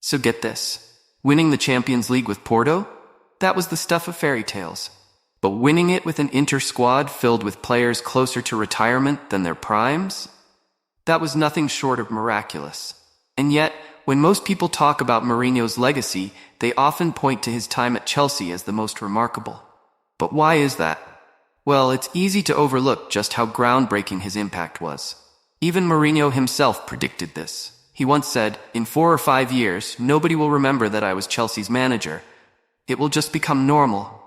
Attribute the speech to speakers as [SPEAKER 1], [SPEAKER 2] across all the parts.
[SPEAKER 1] So get this. Winning the Champions League with Porto? That was the stuff of fairy tales. But winning it with an inter-squad filled with players closer to retirement than their primes? That was nothing short of miraculous. And yet, when most people talk about Mourinho's legacy, they often point to his time at Chelsea as the most remarkable. But why is that? Well, it's easy to overlook just how groundbreaking his impact was. Even Mourinho himself predicted this. He once said, "In 4 or 5 years, nobody will remember that I was Chelsea's manager. It will just become normal."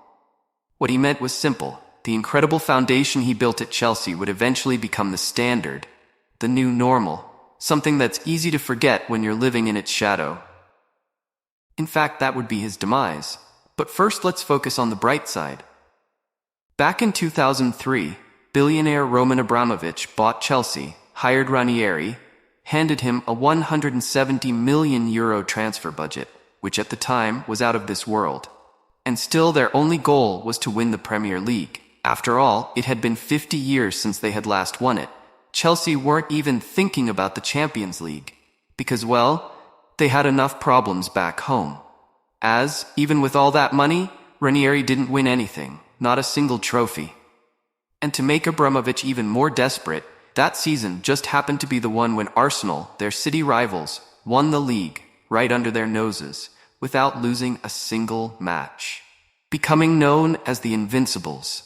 [SPEAKER 1] What he meant was simple. The incredible foundation he built at Chelsea would eventually become the standard, the new normal, something that's easy to forget when you're living in its shadow. In fact, that would be his demise. But first, let's focus on the bright side. Back in 2003, billionaire Roman Abramovich bought Chelsea, hired Ranieri, handed him a €170 million transfer budget, which at the time was out of this world. And still their only goal was to win the Premier League. After all, it had been 50 years since they had last won it. Chelsea weren't even thinking about the Champions League. Because, well, they had enough problems back home. As, even with all that money, Ranieri didn't win anything, not a single trophy. And to make Abramovich even more desperate, that season just happened to be the one when Arsenal, their city rivals, won the league right under their noses, without losing a single match, becoming known as the Invincibles.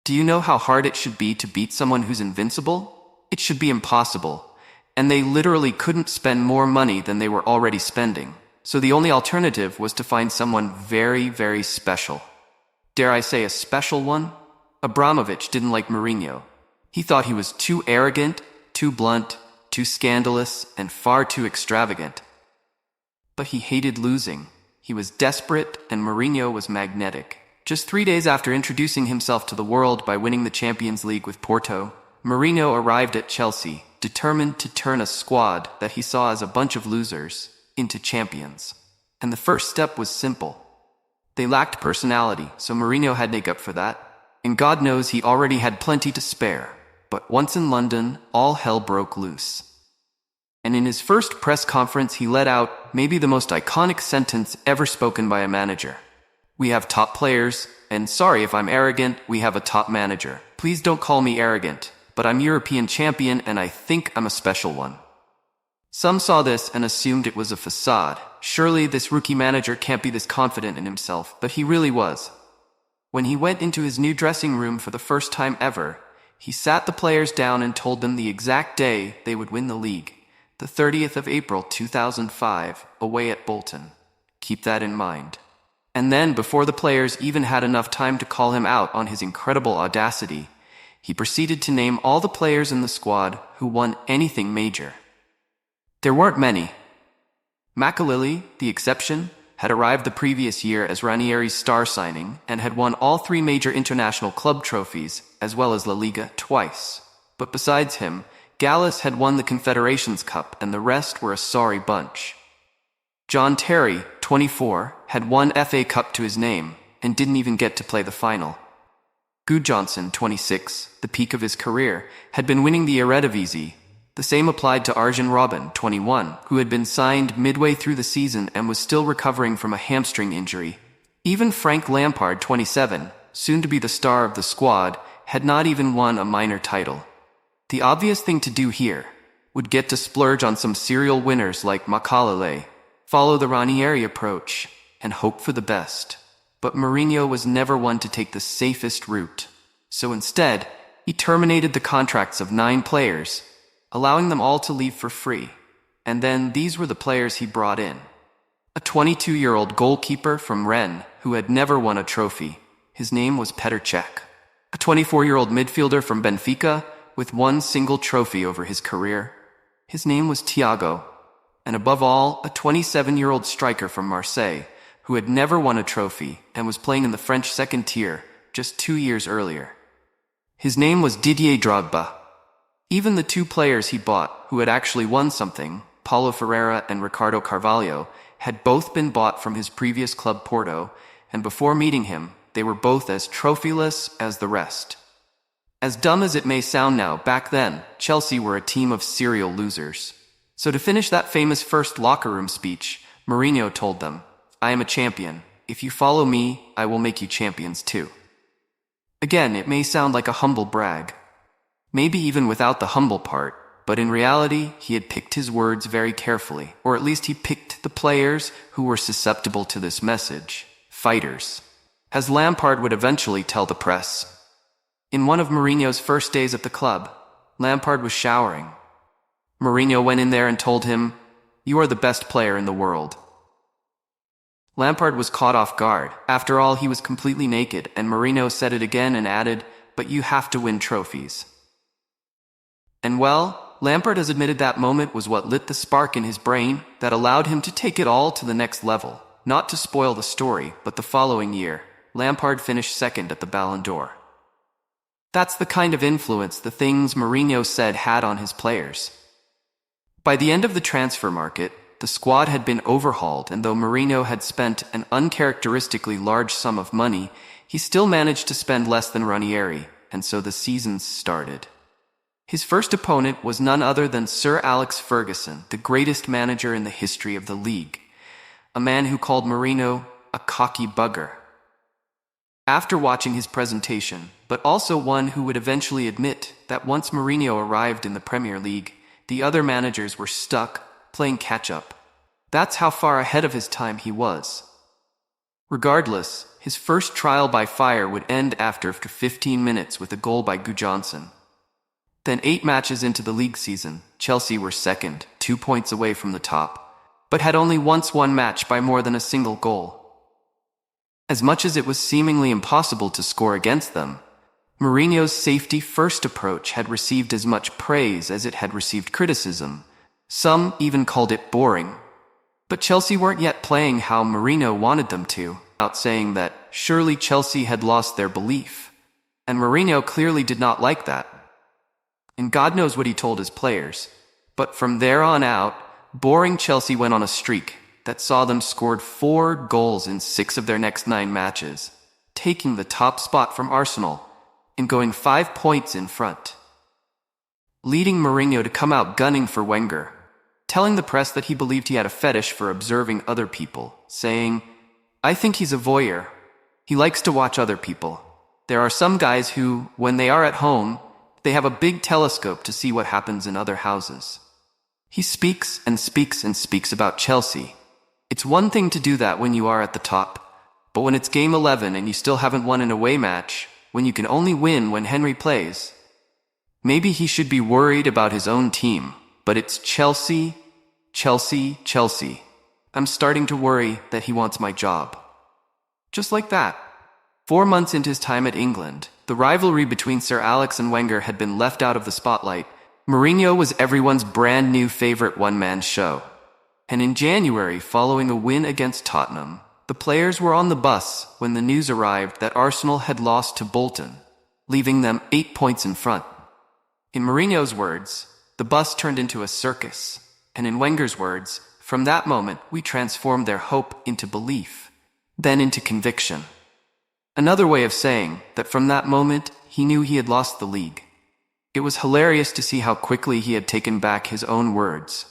[SPEAKER 1] Do you know how hard it should be to beat someone who's invincible? It should be impossible, and they literally couldn't spend more money than they were already spending, so the only alternative was to find someone very, very special. Dare I say a special one? Abramovich didn't like Mourinho. He thought he was too arrogant, too blunt, too scandalous, and far too extravagant. But he hated losing. He was desperate, and Mourinho was magnetic. Just 3 days after introducing himself to the world by winning the Champions League with Porto, Mourinho arrived at Chelsea, determined to turn a squad that he saw as a bunch of losers into champions. And the first step was simple. They lacked personality, so Mourinho had to make up for that. And God knows he already had plenty to spare. But once in London, all hell broke loose. And in his first press conference, he let out maybe the most iconic sentence ever spoken by a manager. "We have top players, and sorry if I'm arrogant, we have a top manager. Please don't call me arrogant, but I'm European champion and I think I'm a special one." Some saw this and assumed it was a facade. Surely this rookie manager can't be this confident in himself, but he really was. When he went into his new dressing room for the first time ever, he sat the players down and told them the exact day they would win the league, the 30th of April 2005, away at Bolton. Keep that in mind. And then, before the players even had enough time to call him out on his incredible audacity, he proceeded to name all the players in the squad who won anything major. There weren't many. Makalili, the exception, had arrived the previous year as Ranieri's star signing and had won all 3 major international club trophies, as well as La Liga twice. But besides him, Gallus had won the Confederations Cup and the rest were a sorry bunch. John Terry, 24, had won FA Cup to his name and didn't even get to play the final. Gudjohnsen, 26, the peak of his career, had been winning the Eredivisie. The same applied to Arjen Robben, 21, who had been signed midway through the season and was still recovering from a hamstring injury. Even Frank Lampard, 27, soon to be the star of the squad, had not even won a minor title. The obvious thing to do here would get to splurge on some serial winners like Makalile, follow the Ranieri approach, and hope for the best. But Mourinho was never one to take the safest route. So instead, he terminated the contracts of 9 players, allowing them all to leave for free. And then these were the players he brought in. A 22-year-old goalkeeper from Rennes who had never won a trophy. His name was Petr Cech. A 24-year-old midfielder from Benfica with 1 single trophy over his career. His name was Thiago. And above all, a 27-year-old striker from Marseille who had never won a trophy and was playing in the French second tier just 2 years earlier. His name was Didier Drogba. Even the 2 players he bought who had actually won something, Paulo Ferreira and Ricardo Carvalho, had both been bought from his previous club Porto, and before meeting him, they were both as trophyless as the rest. As dumb as it may sound now, back then, Chelsea were a team of serial losers. So to finish that famous first locker room speech, Mourinho told them, "I am a champion. If you follow me, I will make you champions too." Again, it may sound like a humble brag. Maybe even without the humble part, but in reality, he had picked his words very carefully, or at least he picked the players who were susceptible to this message, fighters, as Lampard would eventually tell the press. In one of Mourinho's first days at the club, Lampard was showering. Mourinho went in there and told him, "You are the best player in the world." Lampard was caught off guard. After all, he was completely naked, and Mourinho said it again and added, "But you have to win trophies." And well, Lampard has admitted that moment was what lit the spark in his brain that allowed him to take it all to the next level. Not to spoil the story, but the following year, Lampard finished second at the Ballon d'Or. That's the kind of influence the things Mourinho said had on his players. By the end of the transfer market, the squad had been overhauled, and though Mourinho had spent an uncharacteristically large sum of money, he still managed to spend less than Ranieri, and so the season started. His first opponent was none other than Sir Alex Ferguson, the greatest manager in the history of the league, a man who called Mourinho a cocky bugger. After watching his presentation, but also one who would eventually admit that once Mourinho arrived in the Premier League, the other managers were stuck playing catch-up. That's how far ahead of his time he was. Regardless, his first trial by fire would end after 15 minutes with a goal by Gudjohnsen. Then 8 matches into the league season, Chelsea were second, 2 points away from the top, but had only once won match by more than a single goal. As much as it was seemingly impossible to score against them, Mourinho's safety-first approach had received as much praise as it had received criticism. Some even called it boring. But Chelsea weren't yet playing how Mourinho wanted them to, out saying that surely Chelsea had lost their belief. And Mourinho clearly did not like that. And God knows what he told his players. But from there on out, boring Chelsea went on a streak that saw them scored 4 goals in 6 of their next 9 matches, taking the top spot from Arsenal and going 5 points in front, leading Mourinho to come out gunning for Wenger, telling the press that he believed he had a fetish for observing other people, saying, "I think he's a voyeur. He likes to watch other people. There are some guys who, when they are at home, they have a big telescope to see what happens in other houses." He speaks and speaks and speaks about Chelsea. It's one thing to do that when you are at the top, but when it's game 11 and you still haven't won an away match, when you can only win when Henry plays, maybe he should be worried about his own team. But it's Chelsea, Chelsea, Chelsea. I'm starting to worry that he wants my job. Just like that. 4 months into his time at England, the rivalry between Sir Alex and Wenger had been left out of the spotlight. Mourinho was everyone's brand new favorite one-man show. And in January, following a win against Tottenham, the players were on the bus when the news arrived that Arsenal had lost to Bolton, leaving them 8 points in front. In Mourinho's words, the bus turned into a circus, and in Wenger's words, from that moment we transformed their hope into belief, then into conviction. Another way of saying that from that moment he knew he had lost the league. It was hilarious to see how quickly he had taken back his own words.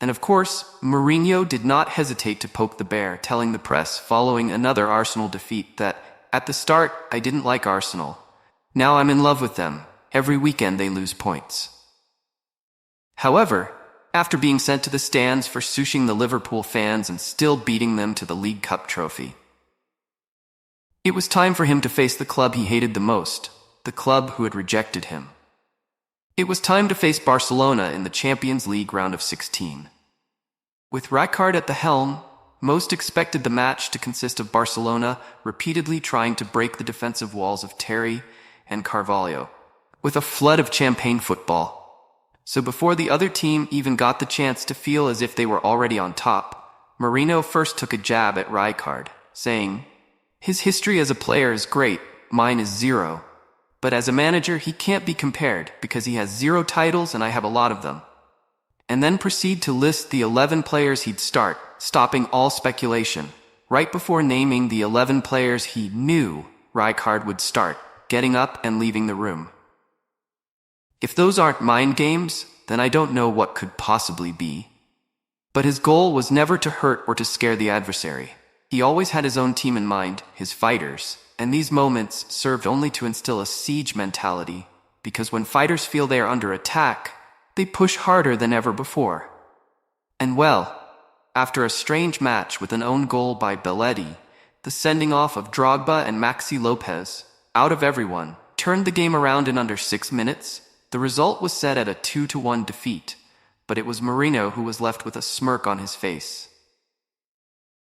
[SPEAKER 1] And of course, Mourinho did not hesitate to poke the bear, telling the press following another Arsenal defeat that, "At the start, I didn't like Arsenal. Now I'm in love with them. Every weekend they lose points." However, after being sent to the stands for sushing the Liverpool fans and still beating them to the League Cup trophy, it was time for him to face the club he hated the most, the club who had rejected him. It was time to face Barcelona in the Champions League round of 16. With Rijkaard at the helm, most expected the match to consist of Barcelona repeatedly trying to break the defensive walls of Terry and Carvalho, with a flood of champagne football. So before the other team even got the chance to feel as if they were already on top, Mourinho first took a jab at Rijkaard, saying, "His history as a player is great, mine is 0. But as a manager, he can't be compared because he has 0 titles and I have a lot of them." And then proceed to list the 11 players he'd start, stopping all speculation, right before naming the 11 players he knew Rijkaard would start, getting up and leaving the room. If those aren't mind games, then I don't know what could possibly be. But his goal was never to hurt or to scare the adversary. He always had his own team in mind, his fighters, and these moments served only to instill a siege mentality, because when fighters feel they are under attack, they push harder than ever before. And well, after a strange match with an own goal by Belletti, the sending off of Drogba and Maxi Lopez, out of everyone, turned the game around in under 6 minutes. The result was set at a 2-1 defeat, but it was Mourinho who was left with a smirk on his face.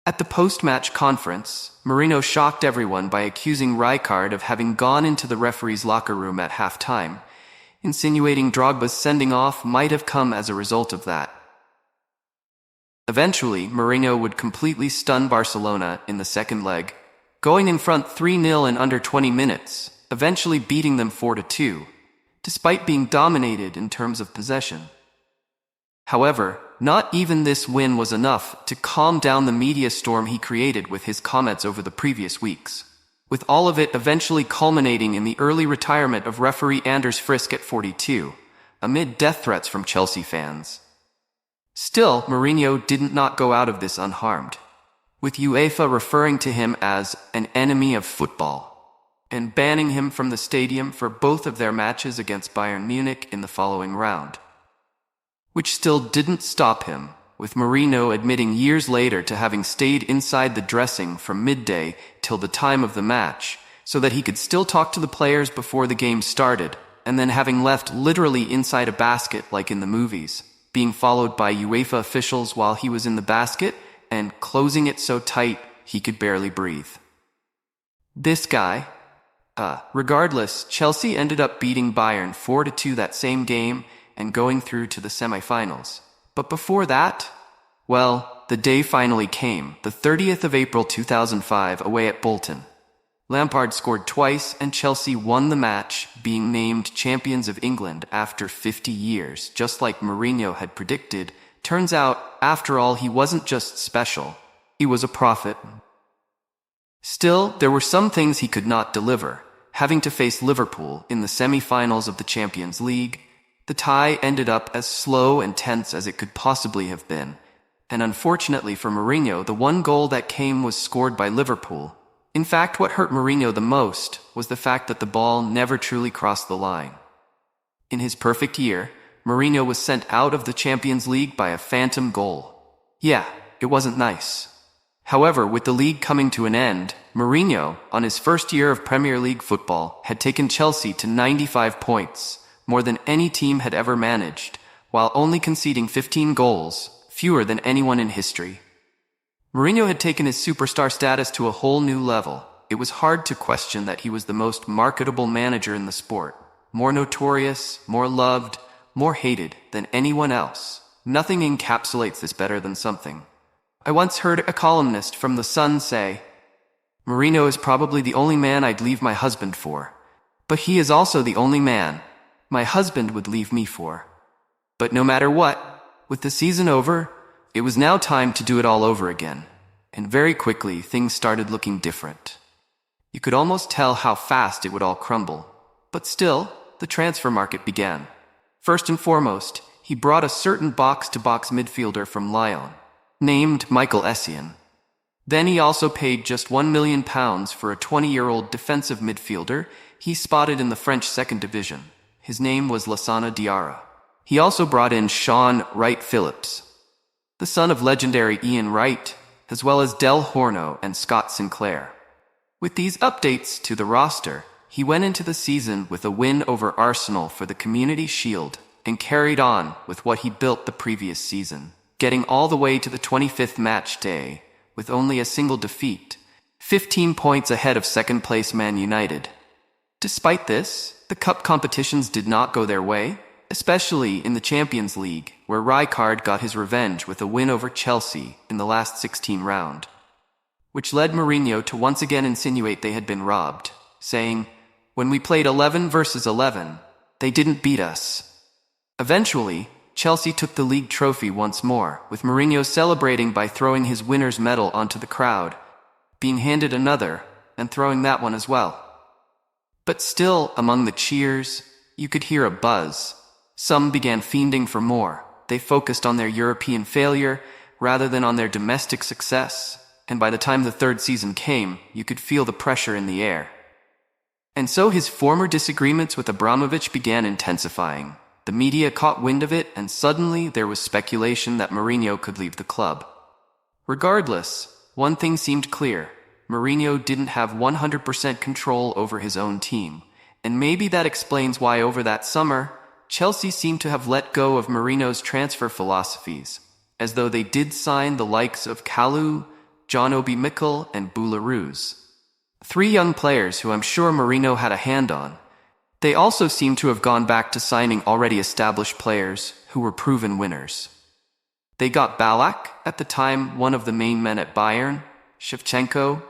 [SPEAKER 1] At the post-match conference, Mourinho shocked everyone by accusing Rijkaard of having gone into the referee's locker room at halftime, insinuating Drogba's sending off might have come as a result of that. Eventually, Mourinho would completely stun Barcelona in the second leg, going in front 3-0 in under 20 minutes, eventually beating them 4-2, despite being dominated in terms of possession. However, not even this win was enough to calm down the media storm he created with his comments over the previous weeks, with all of it eventually culminating in the early retirement of referee Anders Frisk at 42, amid death threats from Chelsea fans. Still, Mourinho did not go out of this unharmed, with UEFA referring to him as an enemy of football, and banning him from the stadium for both of their matches against Bayern Munich in the following round. Which still didn't stop him, with Mourinho admitting years later to having stayed inside the dressing from midday till the time of the match, so that he could still talk to the players before the game started, and then having left literally inside a basket like in the movies, being followed by UEFA officials while he was in the basket, and closing it so tight he could barely breathe. This guy... Regardless, Chelsea ended up beating Bayern 4-2 that same game and going through to the semifinals. But before that, well, the day finally came, the 30th of April 2005, away at Bolton. Lampard scored twice and Chelsea won the match, being named champions of England after 50 years, just like Mourinho had predicted. Turns out, after all, he wasn't just special, he was a prophet. Still, there were some things he could not deliver. Having to face Liverpool in the semi-finals of the Champions League, the tie ended up as slow and tense as it could possibly have been. And unfortunately for Mourinho, the one goal that came was scored by Liverpool. In fact, what hurt Mourinho the most was the fact that the ball never truly crossed the line. In his perfect year, Mourinho was sent out of the Champions League by a phantom goal. Yeah, it wasn't nice. However, with the league coming to an end, Mourinho, on his first year of Premier League football, had taken Chelsea to 95 points, more than any team had ever managed, while only conceding 15 goals, fewer than anyone in history. Mourinho had taken his superstar status to a whole new level. It was hard to question that he was the most marketable manager in the sport, more notorious, more loved, more hated than anyone else. Nothing encapsulates this better than something. I once heard a columnist from The Sun say, "Mourinho is probably the only man I'd leave my husband for. But he is also the only man my husband would leave me for." But no matter what, with the season over, it was now time to do it all over again. And very quickly, things started looking different. You could almost tell how fast it would all crumble. But still, the transfer market began. First and foremost, he brought a certain box-to-box midfielder from Lyon, named Michael Essien. Then he also paid just £1 million for a 20-year-old defensive midfielder he spotted in the French second division. His name was Lassana Diarra. He also brought in Sean Wright Phillips, the son of legendary Ian Wright, as well as Del Horno and Scott Sinclair. With these updates to the roster, he went into the season with a win over Arsenal for the Community Shield and carried on with what he built the previous season, getting all the way to the 25th match day with only a single defeat, 15 points ahead of second-place Man United. Despite this, the cup competitions did not go their way, especially in the Champions League, where Rijkaard got his revenge with a win over Chelsea in the last 16 round, which led Mourinho to once again insinuate they had been robbed, saying, "When we played 11 versus 11, they didn't beat us." Eventually, Chelsea took the league trophy once more, with Mourinho celebrating by throwing his winner's medal onto the crowd, being handed another, and throwing that one as well. But still, among the cheers, you could hear a buzz. Some began fiending for more. They focused on their European failure, rather than on their domestic success, and by the time the third season came, you could feel the pressure in the air. And so his former disagreements with Abramovich began intensifying. The media caught wind of it, and suddenly there was speculation that Mourinho could leave the club. Regardless, one thing seemed clear. Mourinho didn't have 100% control over his own team, and maybe that explains why over that summer, Chelsea seemed to have let go of Mourinho's transfer philosophies, as though they did sign the likes of Kalou, John Obi Mikel, and Boularouz. 3 young players who I'm sure Mourinho had a hand on. They also seem to have gone back to signing already established players who were proven winners. They got Ballack, at the time one of the main men at Bayern, Shevchenko,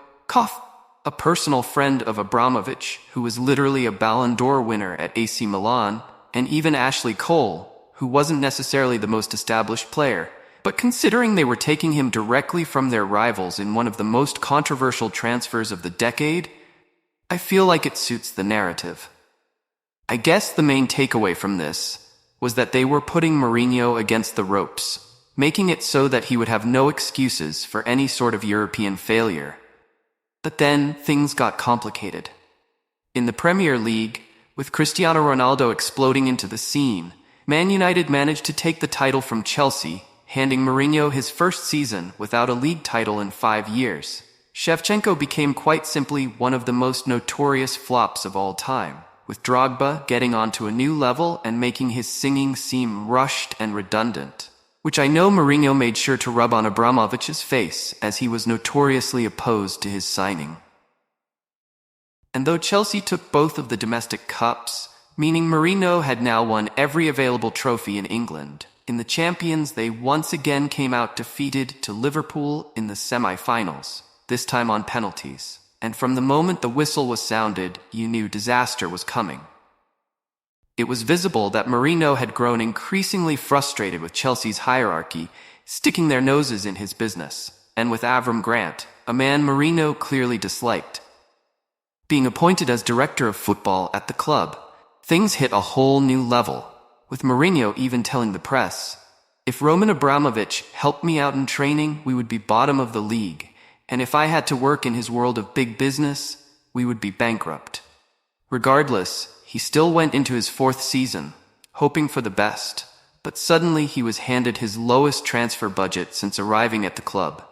[SPEAKER 1] a personal friend of Abramovich, who was literally a Ballon d'Or winner at AC Milan, and even Ashley Cole, who wasn't necessarily the most established player, but considering they were taking him directly from their rivals in one of the most controversial transfers of the decade, I feel like it suits the narrative. I guess the main takeaway from this was that they were putting Mourinho against the ropes, making it so that he would have no excuses for any sort of European failure. But then things got complicated. In the Premier League, with Cristiano Ronaldo exploding into the scene, Man United managed to take the title from Chelsea, handing Mourinho his first season without a league title in 5 years. Shevchenko became quite simply one of the most notorious flops of all time, with Drogba getting onto a new level and making his singing seem rushed and redundant, which I know Mourinho made sure to rub on Abramovich's face, as he was notoriously opposed to his signing. And though Chelsea took both of the domestic cups, meaning Mourinho had now won every available trophy in England, in the Champions they once again came out defeated to Liverpool in the semi-finals, this time on penalties. And from the moment the whistle was sounded, you knew disaster was coming. It was visible that Mourinho had grown increasingly frustrated with Chelsea's hierarchy, sticking their noses in his business, and with Avram Grant, a man Mourinho clearly disliked. Being appointed as director of football at the club, things hit a whole new level, with Mourinho even telling the press, "If Roman Abramovich helped me out in training, we would be bottom of the league, and if I had to work in his world of big business, we would be bankrupt." Regardless, he still went into his 4th season, hoping for the best, but suddenly he was handed his lowest transfer budget since arriving at the club.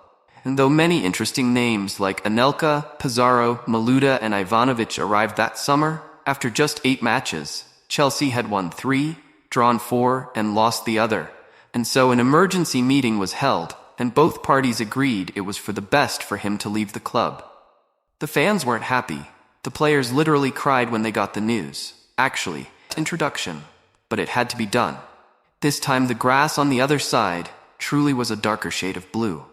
[SPEAKER 1] And though many interesting names like Anelka, Pizarro, Maluda, and Ivanovic arrived that summer, after just 8 matches, Chelsea had won 3, drawn 4, and lost the other. And so an emergency meeting was held, and both parties agreed it was for the best for him to leave the club. The fans weren't happy. The players literally cried when they got the news. Actually, introduction. But it had to be done. This time the grass on the other side truly was a darker shade of blue.